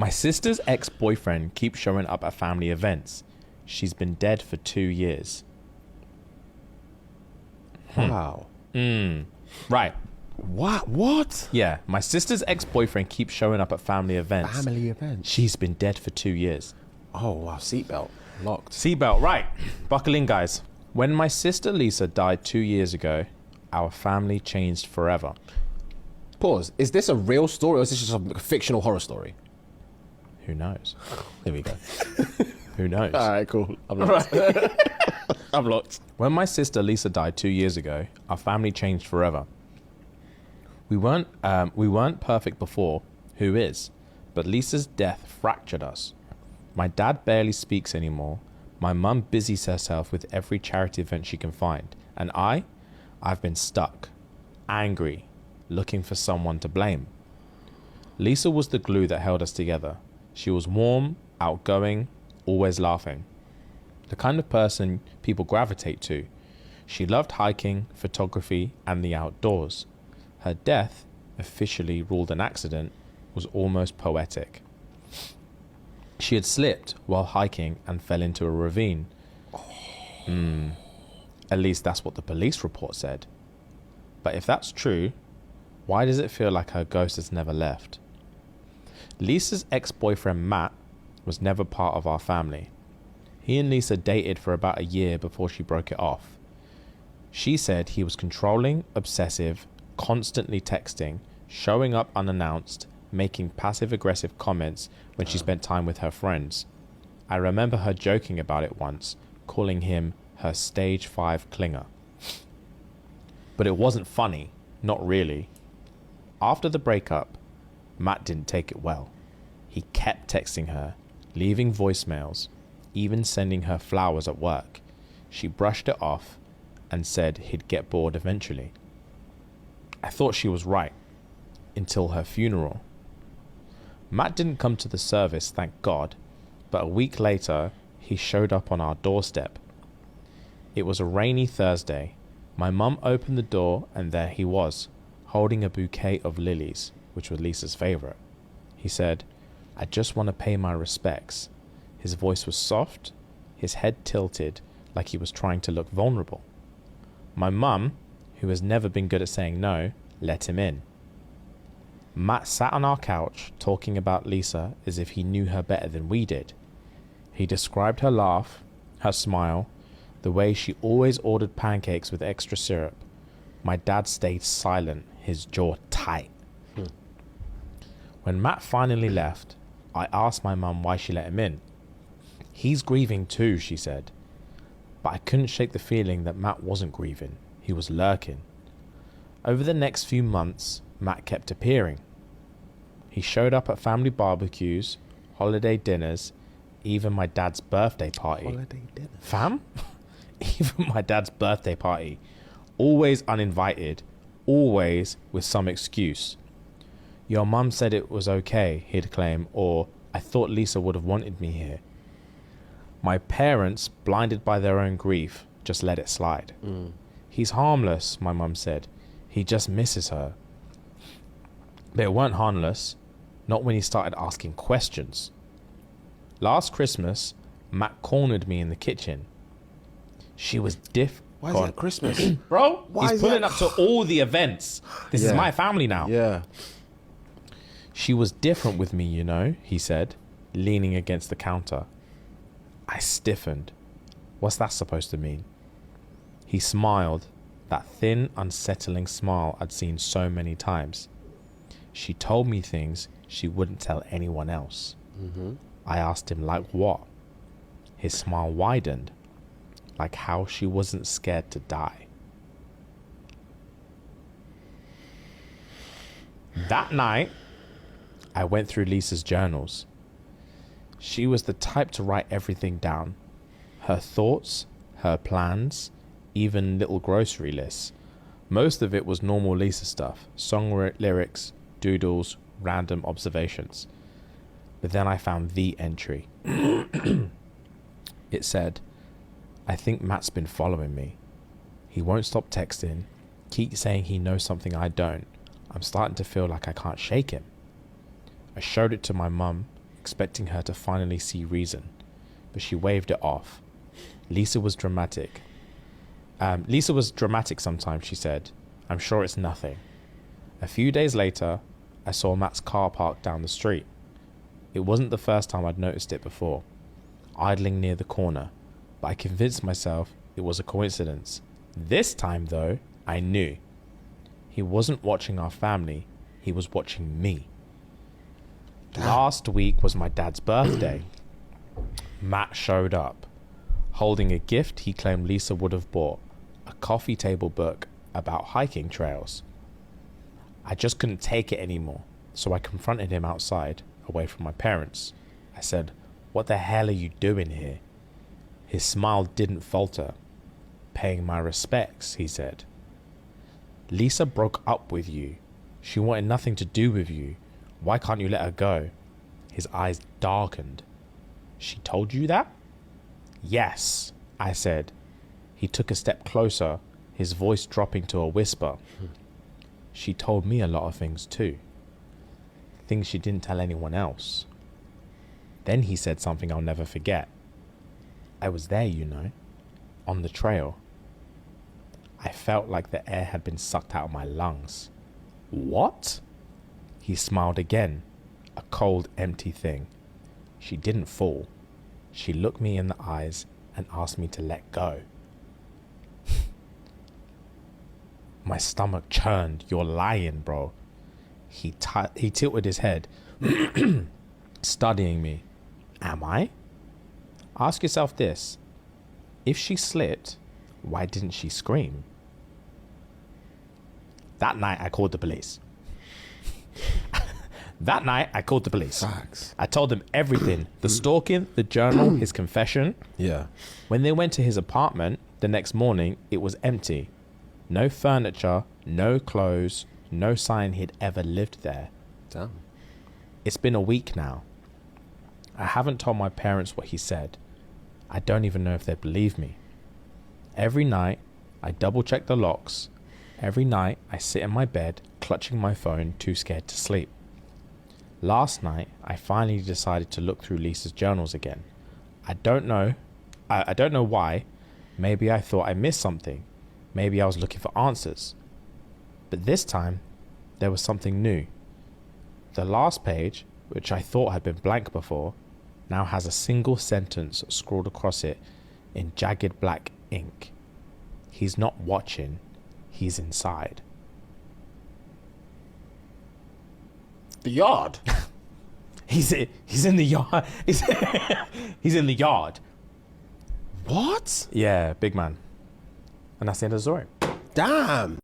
My sister's ex-boyfriend keeps showing up at family events. She's been dead for 2 years. Wow. Right. What? Yeah, my sister's ex-boyfriend keeps showing up at family events. Family event. She's been dead for 2 years. Oh, wow. Seatbelt. Locked. Seatbelt, right. Buckle in, guys. When my sister Lisa died 2 years ago, our family changed forever. Pause. Is this a real story or is this just a fictional horror story? Who knows? Here we go. Who knows? All right, cool. I'm locked. I'm locked. When my sister Lisa died 2 years ago, our family changed forever. We weren't perfect before. Who is? But Lisa's death fractured us. My dad barely speaks anymore. My mum busies herself with every charity event she can find. And I've been stuck, angry, looking for someone to blame. Lisa was the glue that held us together. She was warm, outgoing, always laughing. The kind of person people gravitate to. She loved hiking, photography, and the outdoors. Her death, officially ruled an accident, was almost poetic. She had slipped while hiking and fell into a ravine. At least that's what the police report said. But if that's true, why does it feel like her ghost has never left? Lisa's ex-boyfriend Matt was never part of our family. He and Lisa dated for about a year before she broke it off. She said he was controlling, obsessive, constantly texting, showing up unannounced, making passive-aggressive comments when she spent time with her friends. I remember her joking about it once, calling him her stage 5 clinger. But it wasn't funny, not really. After the breakup, Matt didn't take it well. He kept texting her, leaving voicemails, even sending her flowers at work. She brushed it off and said he'd get bored eventually. I thought she was right, until her funeral. Matt didn't come to the service, thank God, but a week later, he showed up on our doorstep. It was a rainy Thursday. My mum opened the door and there he was, holding a bouquet of lilies, which was Lisa's favorite. He said, "I just want to pay my respects." His voice was soft, his head tilted like he was trying to look vulnerable. My mum, who has never been good at saying no, let him in. Matt sat on our couch talking about Lisa as if he knew her better than we did. He described her laugh, her smile, the way she always ordered pancakes with extra syrup. My dad stayed silent, his jaw tight. When Matt finally left, I asked my mum why she let him in. "He's grieving too," she said. But I couldn't shake the feeling that Matt wasn't grieving. He was lurking. Over the next few months, Matt kept appearing. He showed up at family barbecues, holiday dinners, even my dad's birthday party. Holiday dinner. Fam? Even my dad's birthday party. Always uninvited, always with some excuse. "Your mum said it was okay," he'd claim, or "I thought Lisa would have wanted me here." My parents, blinded by their own grief, just let it slide. "He's harmless," my mum said. "He just misses her." But it weren't harmless, not when he started asking questions. Last Christmas, Matt cornered me in the kitchen. She was Why is it at Christmas? Bro, Why he's is pulling that- up to all the events. This is Yeah. my family now. Yeah. "She was different with me, you know," he said, leaning against the counter. I stiffened. What's that supposed to mean? He smiled, that thin, unsettling smile I'd seen so many times. "She told me things she wouldn't tell anyone else." I asked him, like what? His smile widened, like how she wasn't scared to die. That night, I went through Lisa's journals. She was the type to write everything down. Her thoughts, her plans, even little grocery lists. Most of it was normal Lisa stuff, song lyrics, doodles, random observations. But then I found the entry. It said, "I think Matt's been following me. He won't stop texting, keep saying he knows something I don't. I'm starting to feel like I can't shake him." I showed it to my mum. expecting her to finally see reason, but she waved it off. Lisa was dramatic. Lisa was dramatic sometimes, she said. I'm sure it's nothing. A few days later, I saw Matt's car parked down the street. It wasn't the first time I'd noticed it before, idling near the corner, but I convinced myself it was a coincidence. This time, though, I knew. He wasn't watching our family, he was watching me. Last week was my dad's birthday. Matt showed up, holding a gift he claimed Lisa would have bought, a coffee table book about hiking trails. I just couldn't take it anymore, so I confronted him outside, away from my parents. I said, "What the hell are you doing here?" His smile didn't falter. "Paying my respects," he said. "Lisa broke up with you. She wanted nothing to do with you. Why can't you let her go?" His eyes darkened. "She told you that?" "Yes," I said. He took a step closer, his voice dropping to a whisper. "She told me a lot of things too. Things she didn't tell anyone else." Then he said something I'll never forget. "I was there, you know, on the trail. I felt like the air had been sucked out of my lungs." "What?" He smiled again, a cold, empty thing. "She didn't fall. She looked me in the eyes and asked me to let go." My stomach churned. "You're lying, bro." He tilted his head, studying me. "Am I?" Ask yourself this. If she slipped, why didn't she scream? That night, I called the police. Facts. I told them everything. The stalking, the journal, his confession. Yeah. When they went to his apartment the next morning, it was empty. No furniture, no clothes, no sign he'd ever lived there. Damn. It's been a week now. I haven't told my parents what he said. I don't even know if they believe me. Every night, I double check the locks. Every night, I sit in my bed, clutching my phone, too scared to sleep. Last night, I finally decided to look through Lisa's journals again. I don't know why. Maybe I thought I missed something. Maybe I was looking for answers. But this time, there was something new. The last page, which I thought had been blank before, now has a single sentence scrawled across it in jagged black ink. He's not watching, he's inside. The yard. He's in the yard. He's in the yard. What? Yeah, big man. And that's the end of the story. Damn.